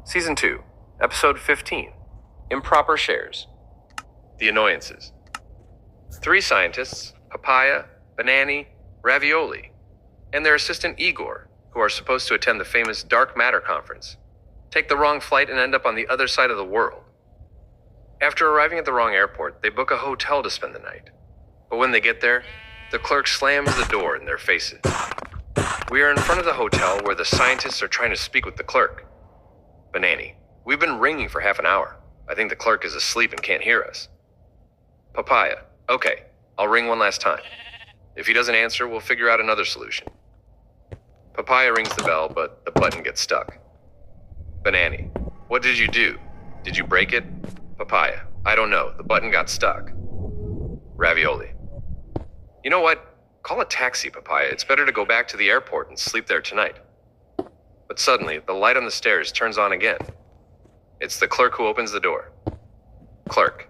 Season 2, Episode 15, Improper Shares. The Annoyances. 3 scientists, Papaia, Banani, Ravioli, and their assistant Igor, who are supposed to attend the famous Dark Matter conference, take the wrong flight and end up on the other side of the world. After arriving at the wrong airport, they book a hotel to spend the night. But when they get there, the clerk slams the door in their faces. We are in front of the hotel where the scientists are trying to speak with the clerk. Banani, we've been ringing for half an hour. I think the clerk is asleep and can't hear us. Papaia, okay, I'll ring one last time. If he doesn't answer, we'll figure out another solution. Papaia rings the bell, but the button gets stuck. Banani, what did you do? Did you break it? Papaia, I don't know, the button got stuck. Ravioli, you know what? Call a taxi, Papaia. It's better to go back to the airport and sleep there tonight. But suddenly, the light on the stairs turns on again. It's the clerk who opens the door. Clerk,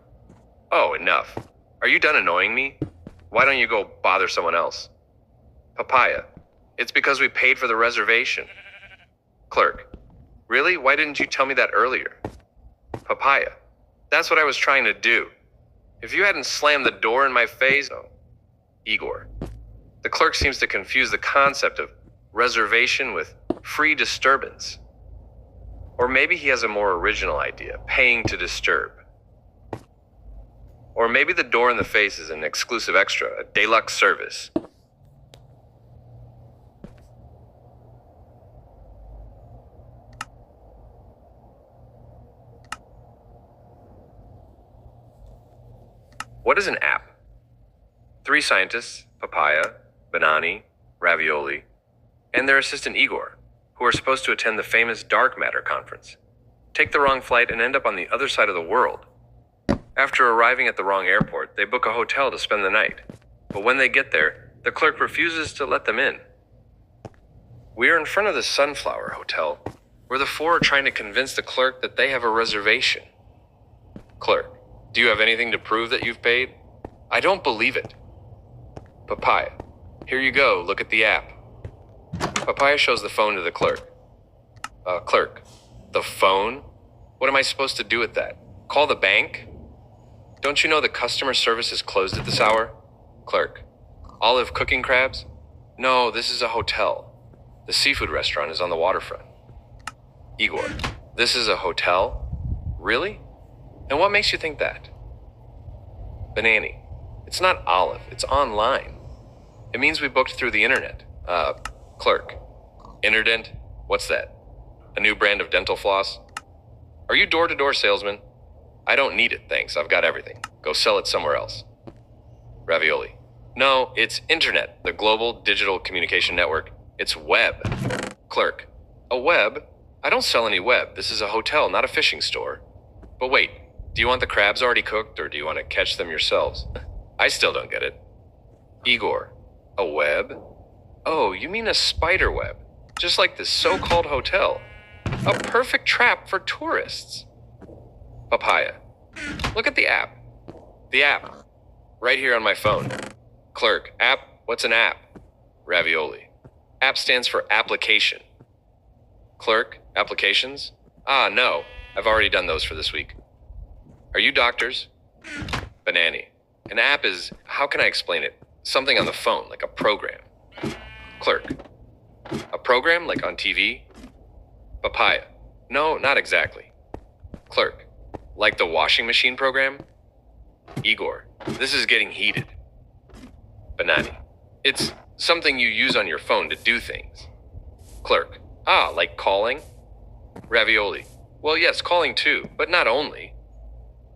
oh, enough. Are you done annoying me? Why don't you go bother someone else? Papaia, it's because we paid for the reservation. Clerk, really? Why didn't you tell me that earlier? Papaia, that's what I was trying to do. If you hadn't slammed the door in my face... Oh. Igor. The clerk seems to confuse the concept of reservation with free disturbance. Or maybe he has a more original idea, paying to disturb. Or maybe the door in the face is an exclusive extra, a deluxe service. What is an app? 3 scientists, Papaia, Banani, Ravioli, and their assistant Igor, who are supposed to attend the famous Dark Matter conference, take the wrong flight and end up on the other side of the world. After arriving at the wrong airport, they book a hotel to spend the night. But when they get there, the clerk refuses to let them in. We are in front of the Sunflower Hotel, where the 4 are trying to convince the clerk that they have a reservation. Clerk, do you have anything to prove that you've paid? I don't believe it. Papaia, here you go, look at the app. Papaia shows the phone to the clerk. Clerk, the phone? What am I supposed to do with that? Call the bank? Don't you know the customer service is closed at this hour? Clerk, Olive cooking crabs? No, this is a hotel. The seafood restaurant is on the waterfront. Igor, this is a hotel? Really? And what makes you think that? Banani, it's not Olive, it's online. It means we booked through the internet. Clerk, Interdent? What's that? A new brand of dental floss? Are you door-to-door salesman? I don't need it, thanks. I've got everything. Go sell it somewhere else. Ravioli, no, it's internet, the global digital communication network. It's web. Clerk, a web? I don't sell any web. This is a hotel, not a fishing store. But wait, do you want the crabs already cooked, or do you want to catch them yourselves? I still don't get it. Igor, a web? Oh, you mean a spider web, just like this so-called hotel. A perfect trap for tourists. Papaia, look at the app. The app, right here on my phone. Clerk, app, what's an app? Ravioli, app stands for application. Clerk, applications? Ah, no, I've already done those for this week. Are you doctors? Banani, an app is, how can I explain it? Something on the phone, like a program. Clerk, a program like on TV? Papaia, no, not exactly. Clerk, like the washing machine program? Igor, this is getting heated. Banani, it's something you use on your phone to do things. Clerk, ah, like calling? Ravioli, well, yes, calling too, but not only.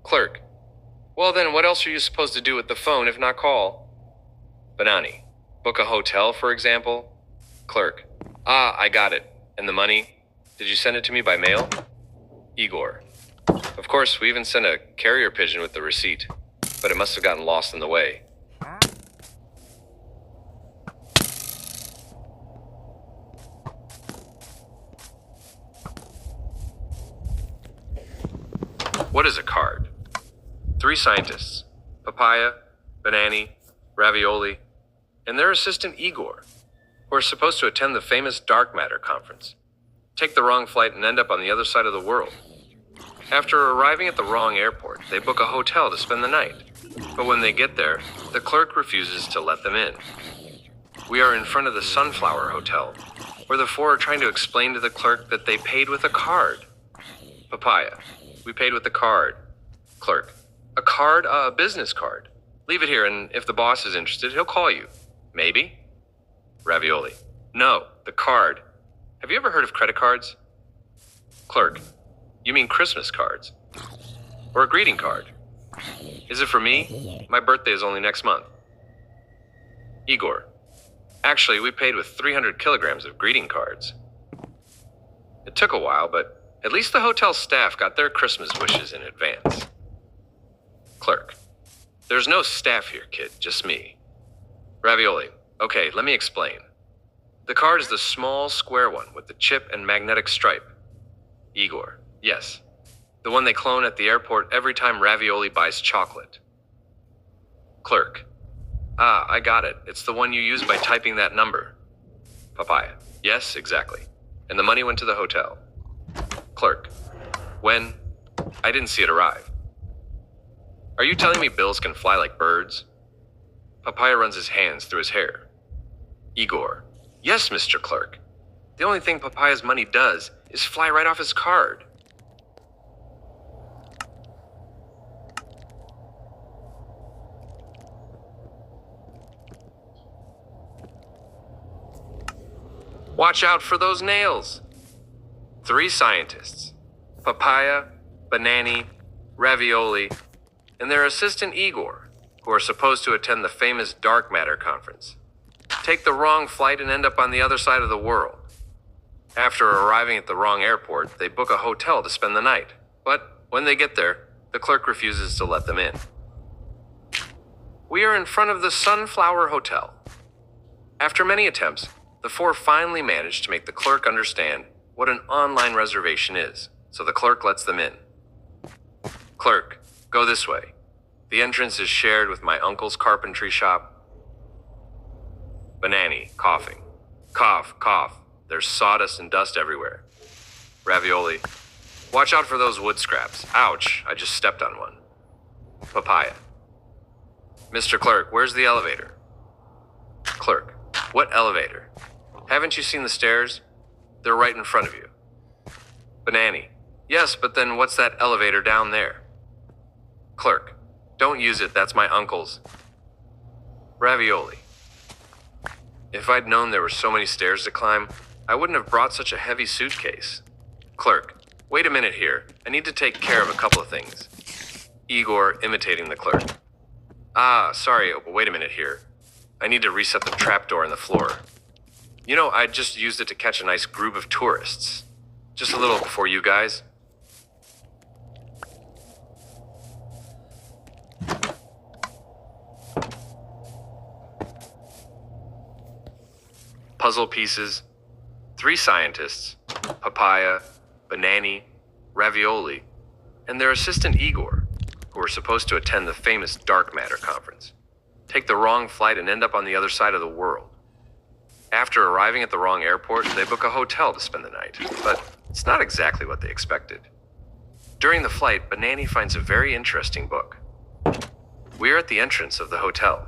Clerk, well then what else are you supposed to do with the phone if not call? Banani, book a hotel, for example? Clerk, ah, I got it. And the money? Did you send it to me by mail? Igor, of course, we even sent a carrier pigeon with the receipt, but it must have gotten lost in the way. What is a card? 3 scientists, Papaia, Banani, Ravioli, and their assistant Igor, who are supposed to attend the famous Dark Matter conference, take the wrong flight and end up on the other side of the world. After arriving at the wrong airport, they book a hotel to spend the night. But when they get there, the clerk refuses to let them in. We are in front of the Sunflower Hotel, where the four are trying to explain to the clerk that they paid with a card. Papaya. We paid with a card. Clerk. A card? A business card. Leave it here, and if the boss is interested, he'll call you. Maybe? Ravioli. No, the card. Have you ever heard of credit cards? Clerk. You mean Christmas cards? Or a greeting card? Is it for me? My birthday is only next month. Igor. Actually, we paid with 300 kilograms of greeting cards. It took a while, but at least the hotel staff got their Christmas wishes in advance. Clerk. There's no staff here, kid, just me. Ravioli. Okay, let me explain. The card is the small square one with the chip and magnetic stripe. Igor. Yes. The one they clone at the airport every time Ravioli buys chocolate. Clerk. Ah, I got it. It's the one you use by typing that number. Papaya. Yes, exactly. And the money went to the hotel. Clerk. When? I didn't see it arrive. Are you telling me bills can fly like birds? Papaya runs his hands through his hair. Igor. Yes, Mr. Clerk. The only thing Papaya's money does is fly right off his card. Watch out for those nails. 3 scientists, Papaya, Banani, Ravioli, and their assistant Igor, who are supposed to attend the famous dark matter conference, take the wrong flight and end up on the other side of the world. After arriving at the wrong airport, they book a hotel to spend the night. But when they get there, the clerk refuses to let them in. We are in front of the Sunflower Hotel. After many attempts, the four finally manage to make the clerk understand what an online reservation is, so the clerk lets them in. Clerk, go this way. The entrance is shared with my uncle's carpentry shop. Banani, coughing. Cough, cough. There's sawdust and dust everywhere. Ravioli. Watch out for those wood scraps. Ouch, I just stepped on one. Papaya. Mr. Clerk, where's the elevator? Clerk. What elevator? Haven't you seen the stairs? They're right in front of you. Banani. Yes, but then what's that elevator down there? Clerk. Don't use it, that's my uncle's. Ravioli. If I'd known there were so many stairs to climb, I wouldn't have brought such a heavy suitcase. Clerk. Wait a minute here. I need to take care of a couple of things. Igor, imitating the clerk. Ah, sorry, but wait a minute here. I need to reset the trapdoor in the floor. You know, I just used it to catch a nice group of tourists. Just a little before you guys. Puzzle pieces. 3 scientists, Papaya, Banani, Ravioli, and their assistant Igor, who are supposed to attend the famous dark matter conference, take the wrong flight and end up on the other side of the world. After arriving at the wrong airport, they book a hotel to spend the night, but it's not exactly what they expected. During the flight, Banani finds a very interesting book. We are at the entrance of the hotel.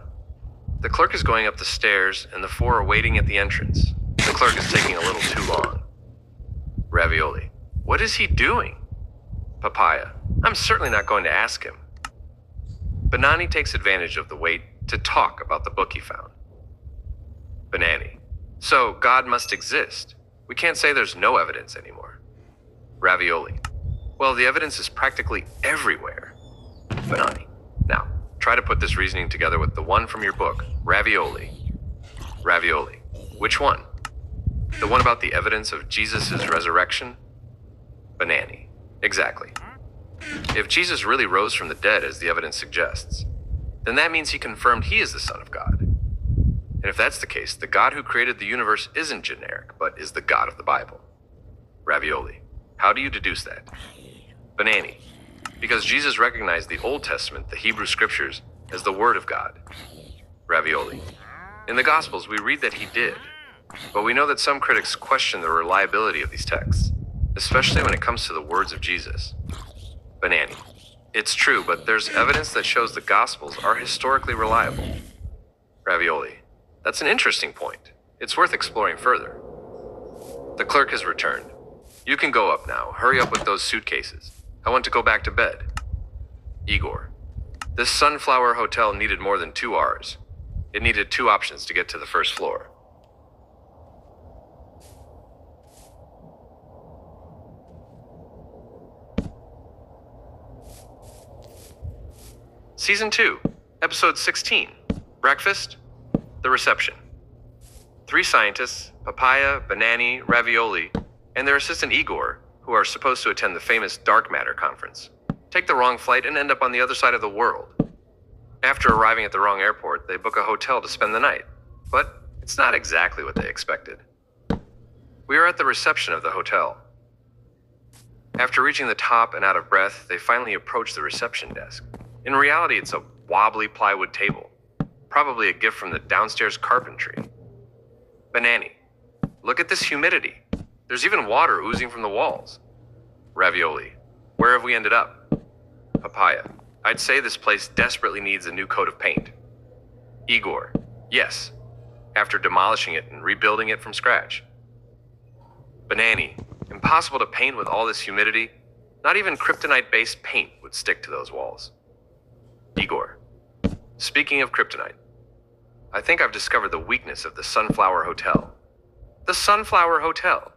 The clerk is going up the stairs, and the four are waiting at the entrance. The clerk is taking a little too long. Ravioli. What is he doing? Papaya. I'm certainly not going to ask him. Banani takes advantage of the wait to talk about the book he found. Banani. So, God must exist. We can't say there's no evidence anymore. Ravioli. Well, the evidence is practically everywhere. Banani. Now, try to put this reasoning together with the one from your book, Ravioli. Ravioli. Which one? The one about the evidence of Jesus' resurrection? Banani. Exactly. If Jesus really rose from the dead, as the evidence suggests, then that means he confirmed he is the Son of God. And if that's the case, the God who created the universe isn't generic, but is the God of the Bible. Ravioli. How do you deduce that? Banani. Because Jesus recognized the Old Testament, the Hebrew Scriptures, as the Word of God. Ravioli. In the Gospels, we read that he did. But we know that some critics question the reliability of these texts, especially when it comes to the words of Jesus. Banani. It's true, but there's evidence that shows the Gospels are historically reliable. Ravioli. That's an interesting point. It's worth exploring further. The clerk has returned. You can go up now. Hurry up with those suitcases. I want to go back to bed. Igor. This Sunflower Hotel needed more than 2 hours. It needed 2 options to get to the first floor. Season 2, Episode 16, Breakfast, The Reception. 3 scientists, Papaia, Banani, Ravioli, and their assistant Igor, who are supposed to attend the famous dark matter conference, take the wrong flight and end up on the other side of the world. After arriving at the wrong airport, they book a hotel to spend the night, but it's not exactly what they expected. We are at the reception of the hotel. After reaching the top and out of breath, they finally approach the reception desk. In reality, it's a wobbly plywood table, probably a gift from the downstairs carpentry. Banani. Look at this humidity. There's even water oozing from the walls. Ravioli. Where have we ended up? Papaya. I'd say this place desperately needs a new coat of paint. Igor. Yes. After demolishing it and rebuilding it from scratch. Banani. Impossible to paint with all this humidity. Not even kryptonite-based paint would stick to those walls. Igor. Speaking of kryptonite, I think I've discovered the weakness of the Sunflower Hotel. The Sunflower Hotel.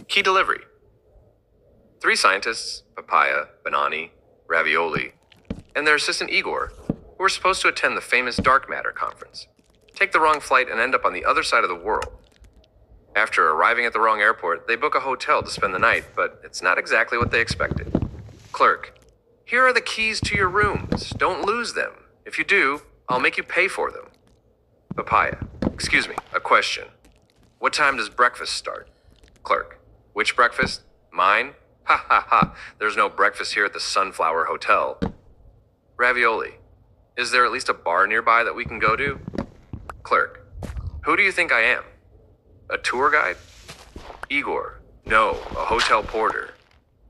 Key delivery. 3 scientists, Papaia, Banani, Ravioli, and their assistant Igor, who were supposed to attend the famous dark matter conference, take the wrong flight and end up on the other side of the world. After arriving at the wrong airport, they book a hotel to spend the night, but it's not exactly what they expected. Clerk. Here are the keys to your rooms. Don't lose them. If you do, I'll make you pay for them. Papaya. Excuse me, a question. What time does breakfast start? Clerk. Which breakfast? Mine? Ha ha ha. There's no breakfast here at the Sunflower Hotel. Ravioli. Is there at least a bar nearby that we can go to? Clerk. Who do you think I am? A tour guide? Igor. No, a hotel porter.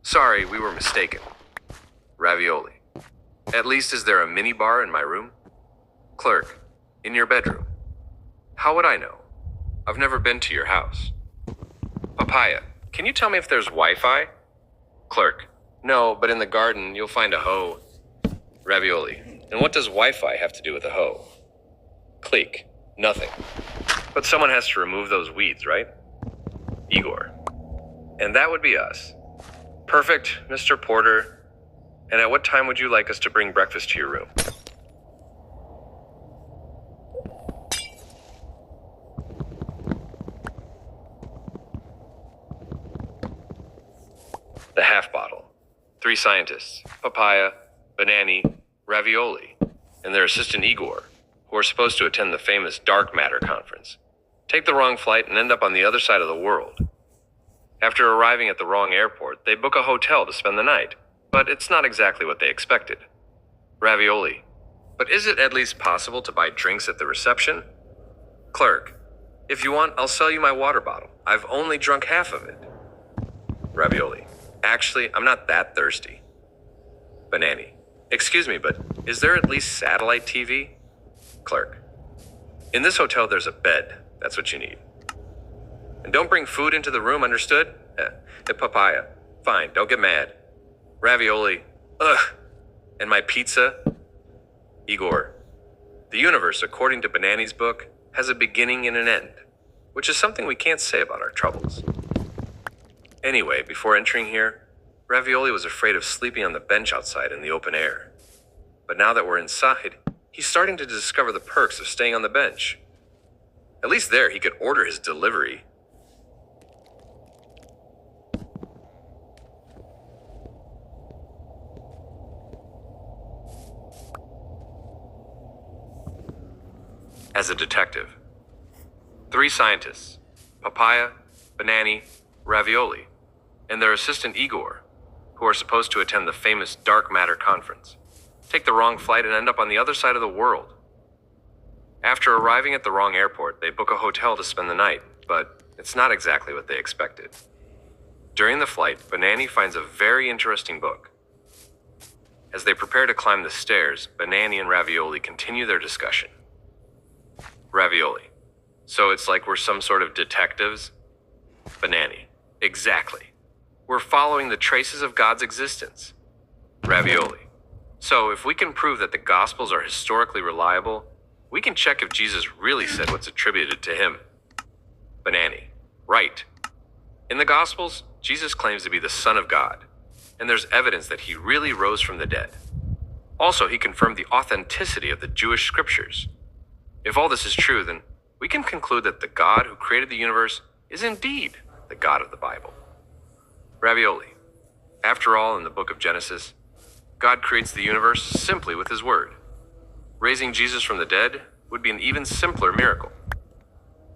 Sorry, we were mistaken. Ravioli. At least is there a mini bar in my room? Clerk. In your bedroom. How would I know? I've never been to your house. Papaya. Can you tell me if there's Wi-Fi? Clerk. No, but in the garden you'll find a hoe. Ravioli. And what does Wi-Fi have to do with a hoe? Clique. Nothing. But someone has to remove those weeds, right? Igor. And that would be us. Perfect, Mr. Porter. And at what time would you like us to bring breakfast to your room? The half bottle. 3 scientists, Papaya, Banani, Ravioli, and their assistant Igor, who are supposed to attend the famous dark matter conference, take the wrong flight and end up on the other side of the world. After arriving at the wrong airport, they book a hotel to spend the night, but it's not exactly what they expected. Ravioli. But is it at least possible to buy drinks at the reception? Clerk. If you want, I'll sell you my water bottle. I've only drunk half of it. Ravioli. Actually, I'm not that thirsty. Banani. Excuse me, but is there at least satellite TV? Clerk. In this hotel, there's a bed. That's what you need. And don't bring food into the room, understood? Papaya. Fine, don't get mad. Ravioli. Ugh. And my pizza? Igor. The universe, according to Banani's book, has a beginning and an end, which is something we can't say about our troubles. Anyway, before entering here, Ravioli was afraid of sleeping on the bench outside in the open air. But now that we're inside, he's starting to discover the perks of staying on the bench. At least there he could order his delivery. As a detective. 3 scientists, Papaya, Banani, Ravioli, and their assistant Igor, who who are supposed to attend the famous dark matter conference, take the wrong flight and end up on the other side of the world. After arriving at the wrong airport, they book a hotel to spend the night, but it's not exactly what they expected. During the flight, Banani finds a very interesting book. As they prepare to climb the stairs, Banani and Ravioli continue their discussion. Ravioli: so it's like we're some sort of detectives? Banani: exactly. We're following the traces of God's existence. Ravioli: so if we can prove that the Gospels are historically reliable, we can check if Jesus really said what's attributed to him. Banani: right. In the Gospels, Jesus claims to be the Son of God, and there's evidence that he really rose from the dead. Also, he confirmed the authenticity of the Jewish scriptures. If all this is true, then we can conclude that the God who created the universe is indeed the God of the Bible. Ravioli: after all, in the book of Genesis, God creates the universe simply with his word. Raising Jesus from the dead would be an even simpler miracle.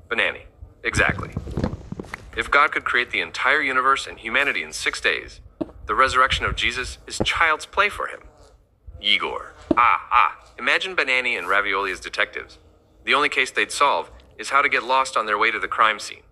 Banani: exactly. If God could create the entire universe and humanity in 6 days, the resurrection of Jesus is child's play for him. Igor: imagine Banani and Ravioli as detectives. The only case they'd solve is how to get lost on their way to the crime scene.